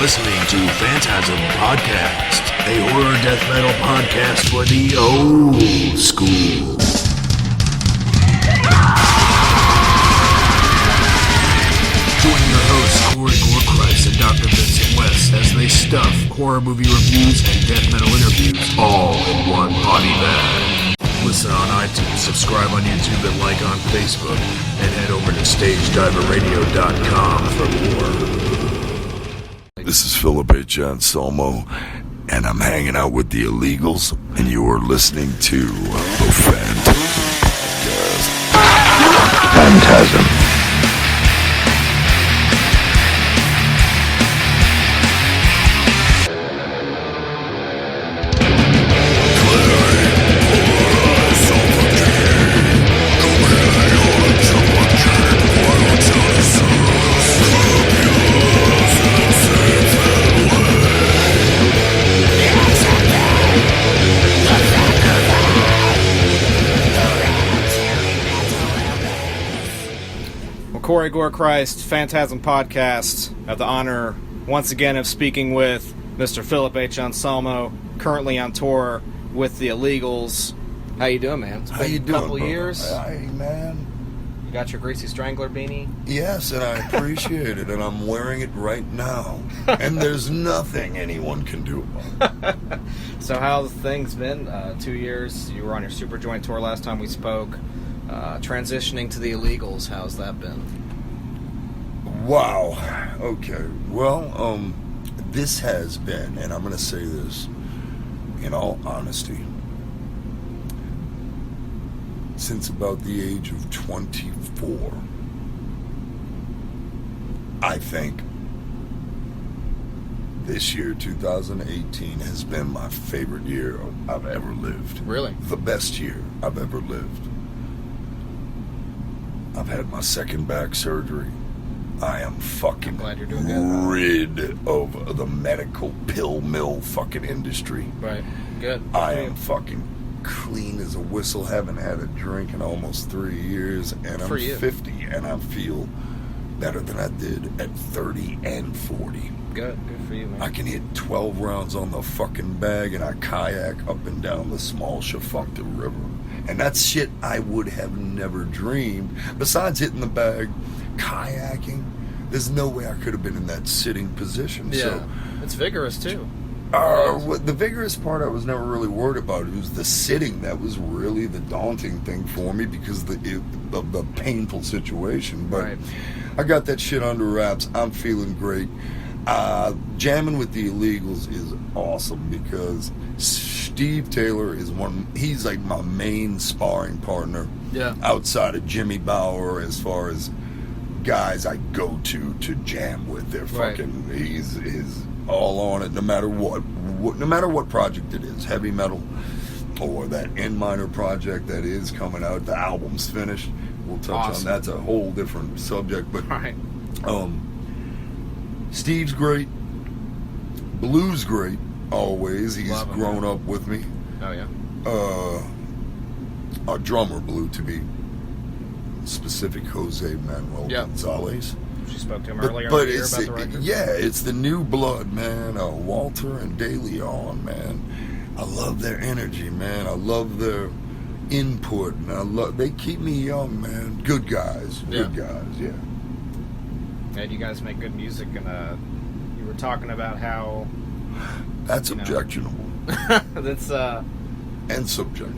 listening to Phantasm Podcast, a horror death metal podcast for the old school. Join your hosts, Gorechrist and Dr. Vincent West, as they stuff horror movie reviews and death metal interviews all in one body bag. Listen on iTunes, subscribe on YouTube, and like on Facebook, and head over to StageDiverRadio.com for more. This is Phil Anselmo, and I'm hanging out with the Illegals, and you are listening to the Phantasm. Corey Gorechrist, Phantasm Podcast. I have the honor once again of speaking with Mr. Philip Anselmo, currently on tour with the Illegals. How you doing, man? It's been How you doing, a couple brother? years. Hey, man. You got your Greasy Strangler beanie? Yes, and I appreciate it, and I'm wearing it right now. And there's nothing anyone can do about it. So how's things been? 2 years. You were on your Superjoint tour last time we spoke. Transitioning to the Illegals, how's that been? Wow. Okay. Well, this has been, and I'm going to say this in all honesty, since about the age of 24, I think this year, 2018, has been my favorite year I've ever lived. Really? The best year I've ever lived. I've had my second back surgery. I am fucking glad you're doing good. rid of the medical pill mill fucking industry. Right. Good. I am fucking clean as a whistle. Haven't had a drink in almost 3 years, and I'm 50, and I feel better than I did at 30 and 40. Good for you, man. I can hit 12 rounds on the fucking bag, and I kayak up and down the small Shafunkta River. And that's shit I would have never dreamed. Besides hitting the bag, kayaking, there's no way I could have been in that sitting position. Yeah, So, it's vigorous too. the vigorous part I was never really worried about. It was the sitting that was really the daunting thing for me because of the painful situation. But Right. I got that shit under wraps. I'm feeling great. Jamming with the Illegals is awesome because Steve Taylor is he's like my main sparring partner. Yeah. Outside of Jimmy Bauer, as far as guys I go to jam with. They're Right. fucking, he's all on it no matter what project it is, heavy metal or that N minor project that is coming out. The album's finished. We'll touch on that's a whole different subject, but Right. Steve's great. Blue's great always. He's Love him, grown man. up with me. Oh yeah. Our drummer, Blue, to be specific, Jose Manuel Yeah. Gonzalez. She spoke to him earlier But in the year it's about the record. yeah, it's the new blood, man. Walter and De Leon, man. I love their energy, man. I love their input, and they keep me young, man. Good guys, Yeah. yeah. And you guys make good music, and you were talking about how That's You know. objectionable that's and subjective.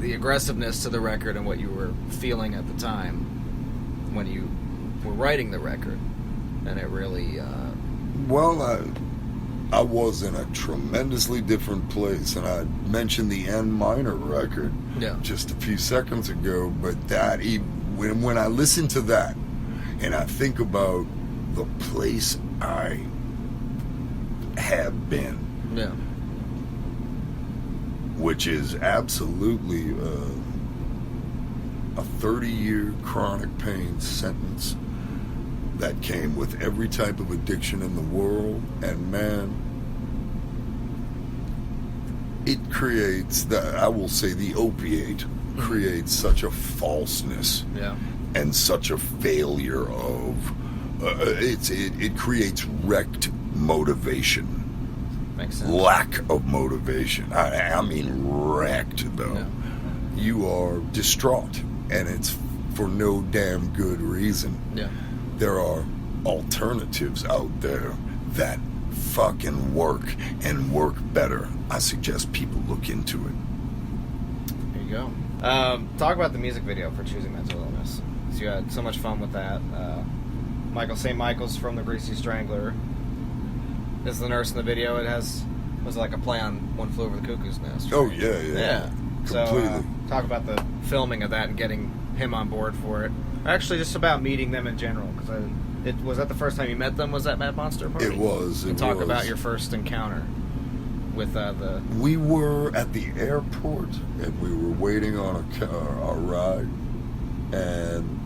the aggressiveness to the record and what you were feeling at the time when you were writing the record, and it really Well, I was in a tremendously different place, and I mentioned the N minor record Yeah. just a few seconds ago, but when I listen to that and I think about the place I have been, yeah. which is absolutely a 30-year chronic pain sentence that came with every type of addiction in the world, and man, it creates I will say the opiate creates such a falseness Yeah. and such a failure of it creates wrecked motivation. Makes sense. Lack of motivation. I mean wrecked, though. Yeah. You are distraught, and it's for no damn good reason. Yeah. There are alternatives out there that fucking work and work better. I suggest people look into it. There you go. Talk about the music video for Choosing Mental Illness. So you had so much fun with that. Michael St. Michael's from the Greasy Strangler is the nurse in the video. Was like a play on One Flew Over the Cuckoo's Nest. Right? Oh, yeah. Completely. So, talk about the filming of that and getting him on board for it. Actually, just about meeting them in general, because was that the first time you met them? Was that Mad Monster Party? It was. And talk about your first encounter with the. We were at the airport and we were waiting on our ride, and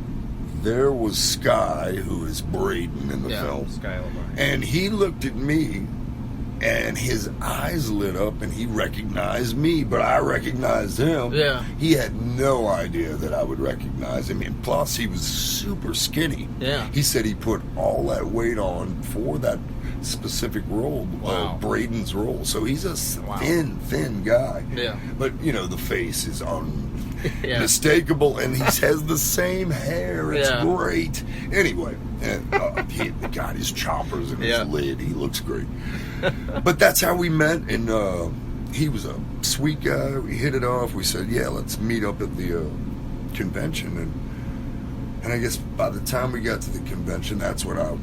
there was Sky, who is Braden in the film, Sky LeBron. and he looked at me. And his eyes lit up, and he recognized me, but I recognized him. Yeah. He had no idea that I would recognize him, and plus he was super skinny. Yeah. He said he put all that weight on for that specific role, Wow. Braden's role. So he's a Wow. thin guy. Yeah. But, the face is unmistakable, and he has the same hair. It's great. Anyway, he got his choppers in his lid. He looks great. But that's how we met, and he was a sweet guy. We hit it off. We said, yeah, let's meet up at the convention. And I guess by the time we got to the convention, that's when I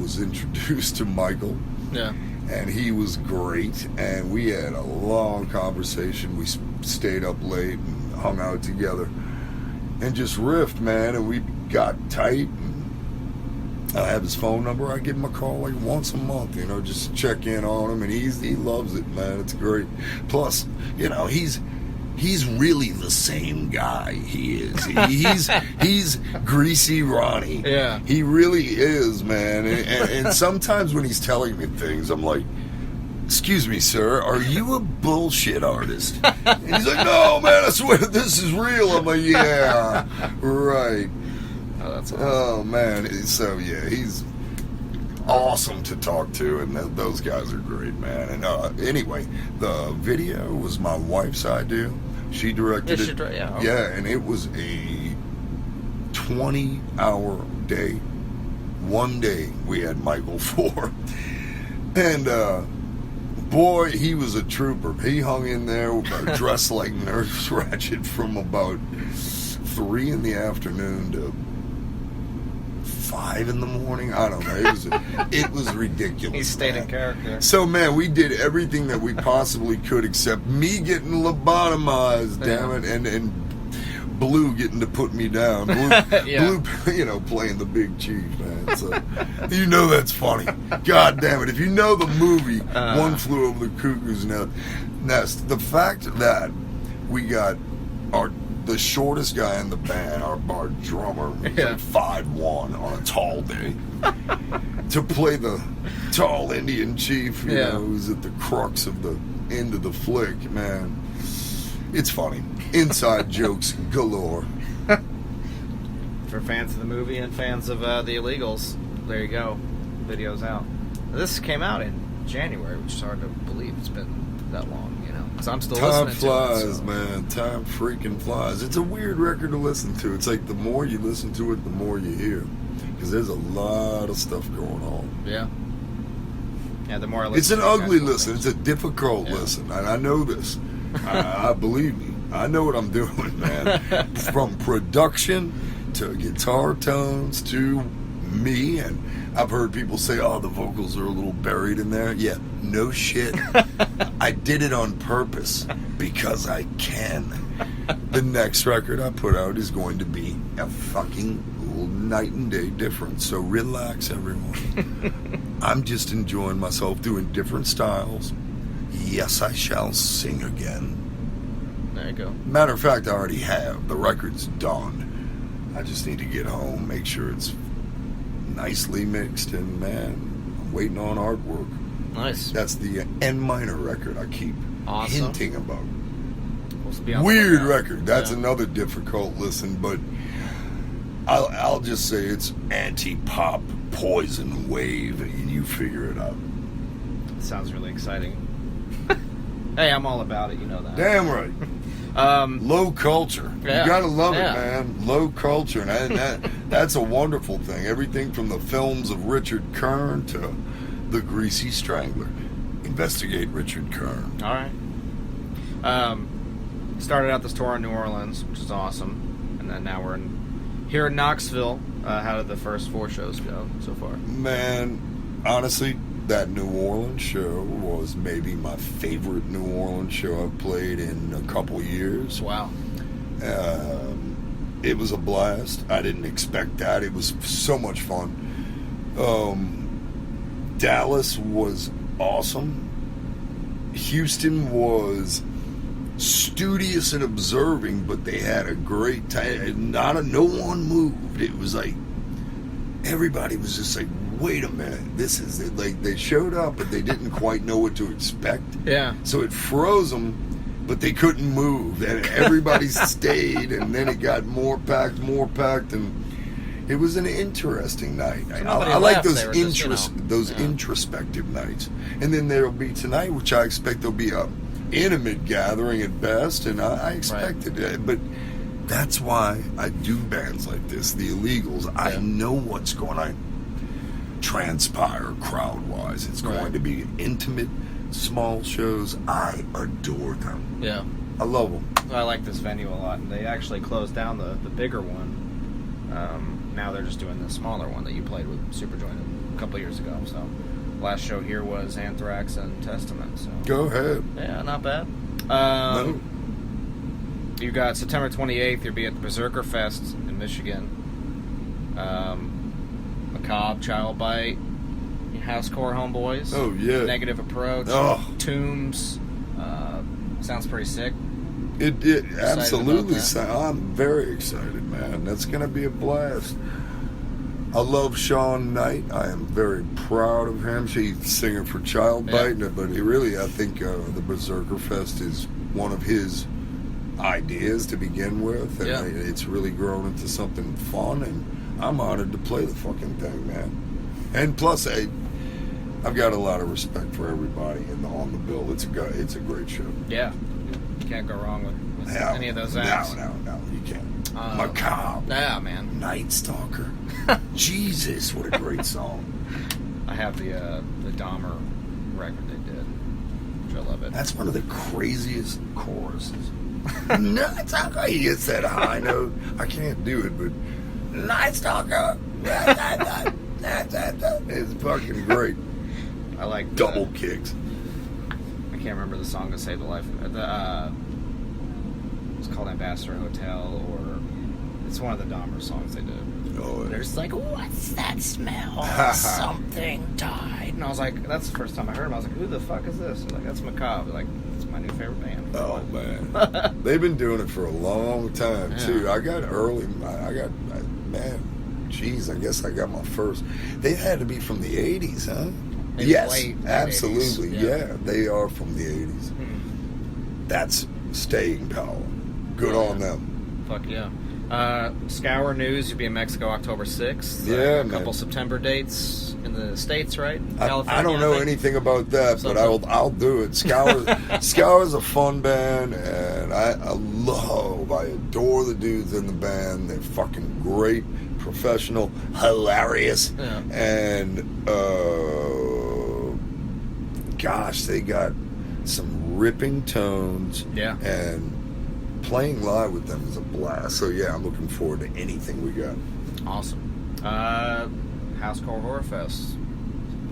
was introduced to Michael. Yeah. And he was great, and we had a long conversation. We stayed up late and hung out together and just riffed, man, and we got tight. I have his phone number. I give him a call like once a month, just check in on him, and he loves it, man. It's great. Plus, he's really the same guy. He is. He's Greasy Ronnie. Yeah. He really is, man. And sometimes when he's telling me things, I'm like, excuse me, sir, are you a bullshit artist? And he's like, no, man, I swear this is real. I'm like, yeah, right. Oh, that's awesome. Oh, man. So, yeah, he's awesome to talk to, and those guys are great, man. And anyway, the video was my wife's idea. She directed it. Okay. Yeah, and it was a 20-hour day. One day we had Michael for. And, boy, he was a trooper. He hung in there dressed like Nurse Ratched from about 3 in the afternoon to 5 in the morning. I don't know. It was ridiculous. He stayed in character. So, man, we did everything that we possibly could except me getting lobotomized, damn it, and Blue getting to put me down. Blue, playing the big chief, man. So, that's funny. God damn it. If you know the movie One Flew Over the Cuckoo's Nest, the fact that we got the shortest guy in the band, our drummer, was like 5'1" on a tall day, to play the tall Indian chief, who's at the crux of the end of the flick, man. It's funny. Inside jokes galore. For fans of the movie and fans of the Illegals, there you go. Video's out. This came out in January, which is hard to believe it's been that long, because I'm still listening to it. Time flies, man. Time freaking flies. It's a weird record to listen to. It's like the more you listen to it, the more you hear. Because there's a lot of stuff going on. Yeah. Yeah, the more I listen It's an to it, ugly listen. It's a difficult listen. And I know this. I believe me. I know what I'm doing, man. From production to guitar tones to me, and I've heard people say, oh, the vocals are a little buried in there. Yeah, no shit. I did it on purpose because I can. The next record I put out is going to be a fucking night and day difference. So relax, everyone. I'm just enjoying myself doing different styles. Yes, I shall sing again. There you go. Matter of fact, I already have. The record's done. I just need to get home, make sure it's nicely mixed, and man, I'm waiting on artwork. Nice. That's the N minor record I keep hinting about. Weird record. That's another difficult listen, but I'll just say it's anti-pop poison wave, and you figure it out. Sounds really exciting. Hey, I'm all about it. You know that. Damn right. Low culture. Yeah, You gotta love yeah. it, man. Low culture, and that's a wonderful thing. Everything from the films of Richard Kern to The Greasy Strangler. Investigate Richard Kern. All right. Started out this tour in New Orleans, which is awesome, and then now we're here in Knoxville. How did the first 4 shows go so far? Man, honestly, that New Orleans show was maybe my favorite New Orleans show I've played in a couple years. Wow. It was a blast. I didn't expect that. It was so much fun. Dallas was awesome. Houston was studious and observing, but they had a great time. No one moved. It was like everybody was just like, wait a minute, this is it. Like, they showed up, but they didn't quite know what to expect. Yeah. So it froze them, but they couldn't move, and everybody stayed, and then it got more packed, and it was an interesting night. So I like left, those they were just, introspective nights, and then there'll be tonight, which I expect there'll be a intimate gathering at best, and I expected it, but that's why I do bands like this, the Illegals. I know what's going on transpire crowd-wise. It's going to be intimate, small shows. I adore them. Yeah. I love them. I like this venue a lot, and they actually closed down the bigger one. Now they're just doing the smaller one that you played with Superjoint a couple years ago. So last show here was Anthrax and Testament. So Go ahead. yeah, not bad. No. You got September 28th. You'll be at the Berserker Fest in Michigan. Macabre, Child Bite, Housecore Homeboys. Oh, yeah. Negative Approach. Oh. Tombs. Sounds pretty sick. It Excited absolutely. about that? I'm very excited, man. That's going to be a blast. I love Sean Knight. I am very proud of him. He's singing for Child Bite, but he really, I think the Berserker Fest is one of his ideas to begin with, and it's really grown into something fun, and I'm honored to play the fucking thing, man. And plus, I've got a lot of respect for everybody on the bill. It's a great show. Yeah. You can't go wrong with any of those acts. No, you can't. Macabre. Yeah, man. Night Stalker. Jesus, what a great song. I have the Dahmer record they did, which I love it. That's one of the craziest choruses. Night Stalker. He gets that high note. I can't do it, but Night Stalker. It's fucking great. I like Double kicks. I can't remember the song to save the life. It's called Ambassador Hotel, or it's one of the Dahmer songs they did. Oh, They're just like, what's that smell? Something died. And I was like, that's the first time I heard him. I was like, who the fuck is this? They're like, that's Macabre. They're like, it's my new favorite band. Oh, man. They've been doing it for a long time, too. I got I guess I got my first. They had to be from the 80s, huh? Maybe yes, late absolutely. 80s. Yeah, they are from the 80s. That's staying power. Good on them. Fuck yeah. Scour News, you'll be in Mexico October 6th. Yeah, a couple man. September dates in the States, right? I don't know think. anything about that, but I'll do it. Scour's a fun band, and I adore the dudes in the band. They're fucking great, professional, hilarious, and gosh, they got some ripping tones. Yeah. And playing live with them is a blast. So yeah, I'm looking forward to anything we got. Awesome. Housecore Horror Fest.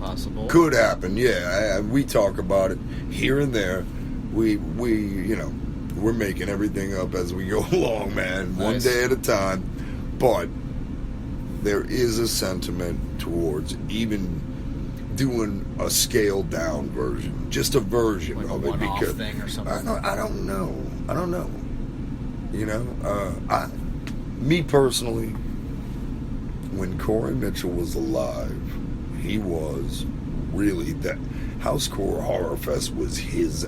Possible. Could happen, yeah. We talk about it here and there. We're making everything up as we go along, man. Nice. One day at a time. But there is a sentiment towards even doing a scaled down version, just a version Like of a it, one-off because thing or something. I don't know. Me personally, when Corey Mitchell was alive, he was really that. Housecore Horror Fest was his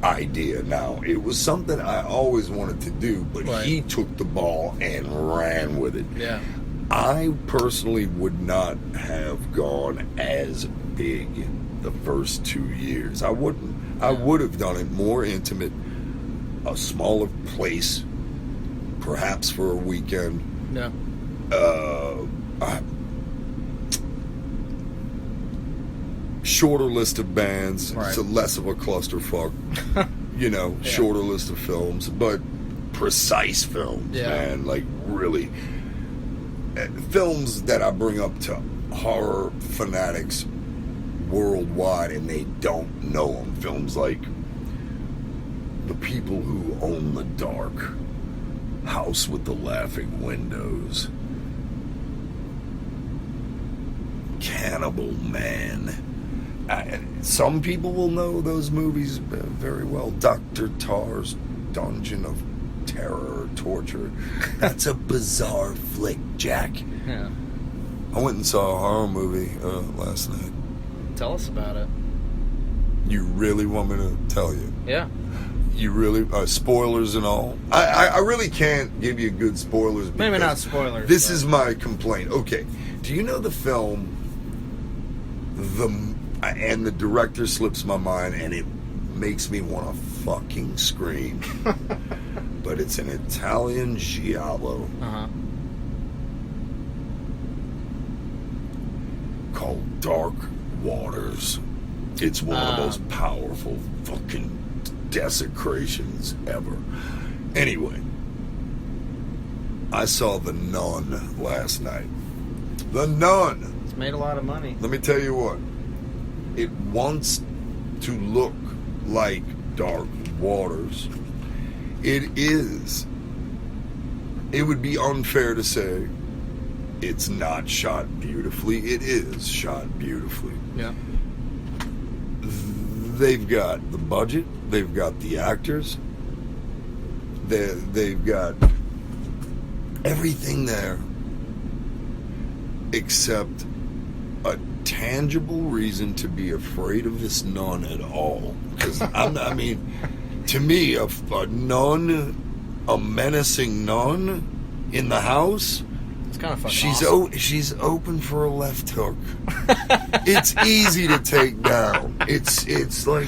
idea. Now, it was something I always wanted to do, but he took the ball and ran with it. Yeah. I personally would not have gone as big the first 2 years. I wouldn't. I would have done it more intimate, a smaller place, perhaps for a weekend. Yeah. Shorter list of bands, Right. so less of a clusterfuck. Shorter list of films, but precise films, man. Like, really. Films that I bring up to horror fanatics worldwide and they don't know them. Films like The People Who Own the Dark, House with the Laughing Windows, Cannibal Man. Some people will know those movies very well. Dr. Tar's Dungeon of Terror or Torture. That's a bizarre flick, Jack. Yeah. I went and saw a horror movie last night. Tell us about it. You really want me to tell you? Yeah. You really... spoilers and all? I really can't give you good spoilers. Maybe not spoilers. This is my complaint. Okay. Do you know the film... And the director slips my mind, and it makes me want to fucking scream. But it's an Italian giallo called Dark Waters. It's one of the most powerful fucking desecrations ever. Anyway, I saw The Nun last night. The Nun! It's made a lot of money. Let me tell you what. It wants to look like Dark Waters. It is. It would be unfair to say it's not shot beautifully. It is shot beautifully. Yeah. They've got the budget. They've got the actors. They've got everything there except a tangible reason to be afraid of this nun at all. Because, to me, a nun, a menacing nun in the house, it's kind of fucking awesome. She's open for a left hook. It's easy to take down. It's like,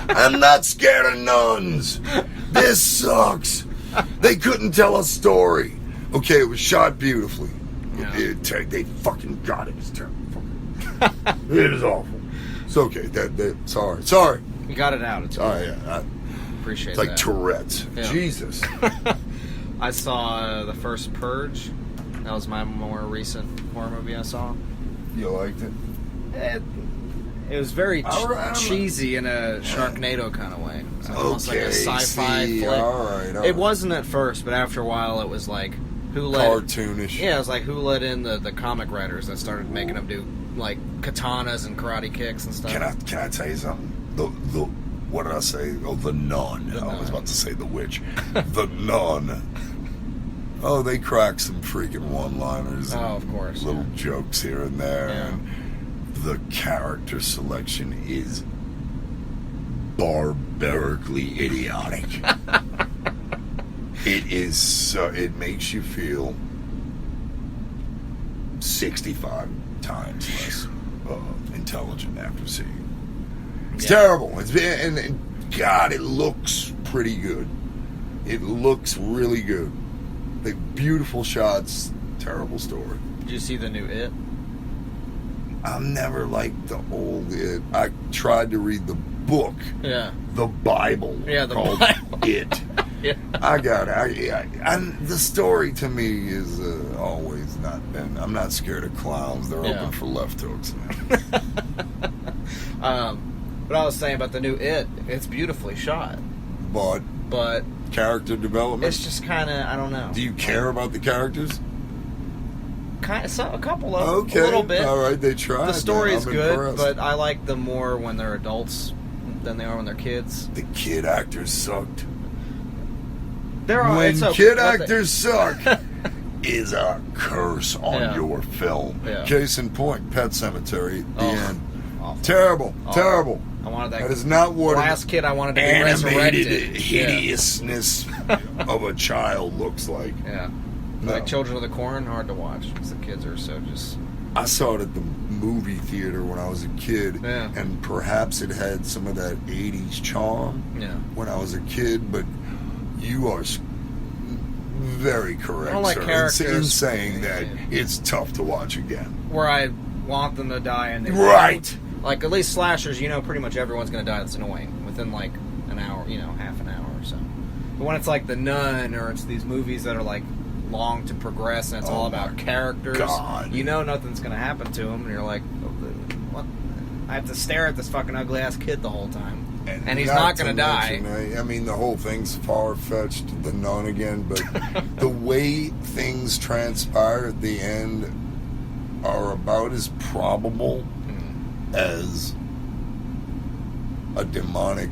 I'm not scared of nuns. This sucks. They couldn't tell a story. Okay, it was shot beautifully. Yeah. They fucking got it. It's terrible. It is awful. It's okay. Sorry. You got it out. It's cool. I Appreciate it's like that. Tourette's. Yeah. Jesus. I saw the first Purge. That was my more recent horror movie I saw. You liked it? It was very cheesy in a Sharknado kind of way. So almost like a sci-fi flick. All right. It wasn't at first, but after a while it was like, cartoonish. Yeah, it was like, who let in the comic writers that started making them do like katanas and karate kicks and stuff. Can I tell you something? The what did I say? Oh, the Nun. I was about to say the witch. The Nun. Oh, they crack some freaking one-liners. Of course. Little jokes here and there. Yeah. And the character selection is barbarically idiotic. It is so... It makes you feel 65 times less intelligent after seeing it. It's terrible. And God, it looks pretty good. It looks really good. The beautiful shots, terrible story. Did you see the new It? I've never liked the old It. I tried to read the book. Yeah. The Bible. Yeah, the called Bible. It. Yeah. I got it. And the story to me is always not been. I'm not scared of clowns. They're open for left hooks. But I was saying about the new It, it's beautifully shot. But character development? it's just kind of, I don't know. Do you care about the characters? Kind of, a couple of Okay. a little bit. All right, they tried. The story is I'm good, impressed. but I like them more when they're adults than they are when they're kids. The kid actors sucked. When When kid actors suck is a curse on your film. Yeah. Case in point, Pet Cemetery at the end. Awful. Terrible. Awful. Terrible. I wanted That is not what last kid I wanted to be animated resurrected. hideousness of a child looks like. Yeah. No. Like Children of the Corn, hard to watch because the kids are so just... I saw it at the movie theater when I was a kid, Yeah. and perhaps it had some of that 80s charm Yeah. when I was a kid, but you are very correct, I don't like sir, characters in saying that Yeah. it's tough to watch again. Where I want them to die and they Right. don't. Like, at least slashers, pretty much everyone's going to die that's annoying within, like, an hour, half an hour or so. But when it's like The Nun, or it's these movies that are, like, long to progress, and it's all about characters, God. nothing's going to happen to them, and you're like, what? I have to stare at this fucking ugly-ass kid the whole time. And he's not going to die. Mention, I mean, the whole thing's far-fetched, The Nun again, but the way things transpire at the end are about as probable as a demonic,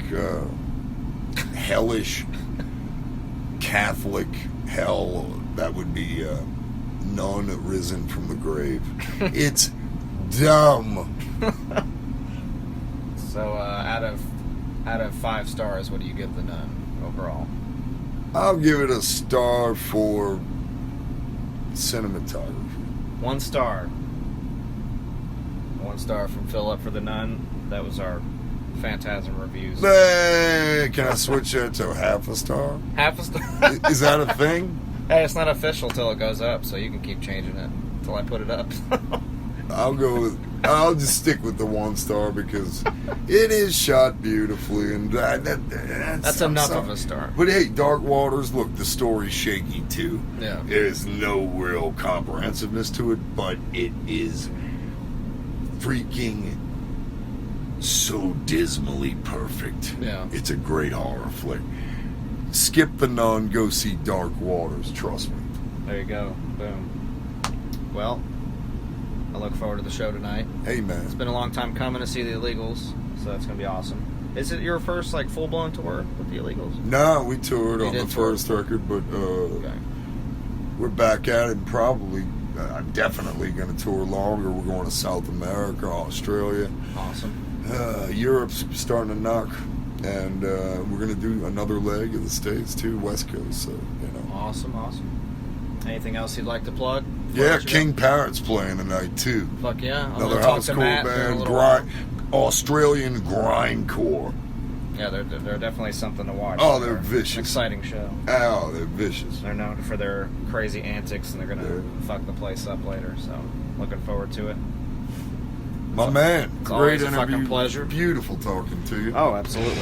hellish Catholic hell that would be nun risen from the grave. It's dumb. So, out of 5 stars, what do you give The Nun overall? I'll give it a star for cinematography. 1 star. 1 star from Philip for The Nun. That was our Phantasm reviews. Hey, can I switch that to half a star? Half a star. Is that a thing? Hey, it's not official till it goes up, so you can keep changing it until I put it up. I'll just stick with the 1 star because it is shot beautifully, and That's enough of a star. But hey, Dark Waters, look, the story's shaky too. Yeah. There's no real comprehensiveness to it, but it is freaking so dismally perfect. Yeah. It's a great horror flick. Skip The Nun, go see Dark Waters, trust me. There you go. Boom. Well, I look forward to the show tonight. Hey, man. It's been a long time coming to see the Illegals, so that's going to be awesome. Is it your first, like, full-blown tour with the Illegals? No, we toured You on the did tour. first record, but Okay. we're back at it. Probably, I'm definitely going to tour longer. We're going to South America, Australia. Awesome. Europe's starting to knock, and we're going to do another leg of the States too, West Coast. So Awesome. Anything else you'd like to plug? Yeah, King Parrot's playing tonight too. Fuck yeah! I'm Another gonna talk house to cool Matt in a band, little while. Australian grindcore. Yeah, they're definitely something to watch. Oh, they're vicious. An exciting show. Oh, they're vicious. They're known for their crazy antics, and they're gonna fuck the place up later. So, looking forward to it. My man, It's great always a interview. fucking pleasure. Beautiful talking to you. Oh, absolutely.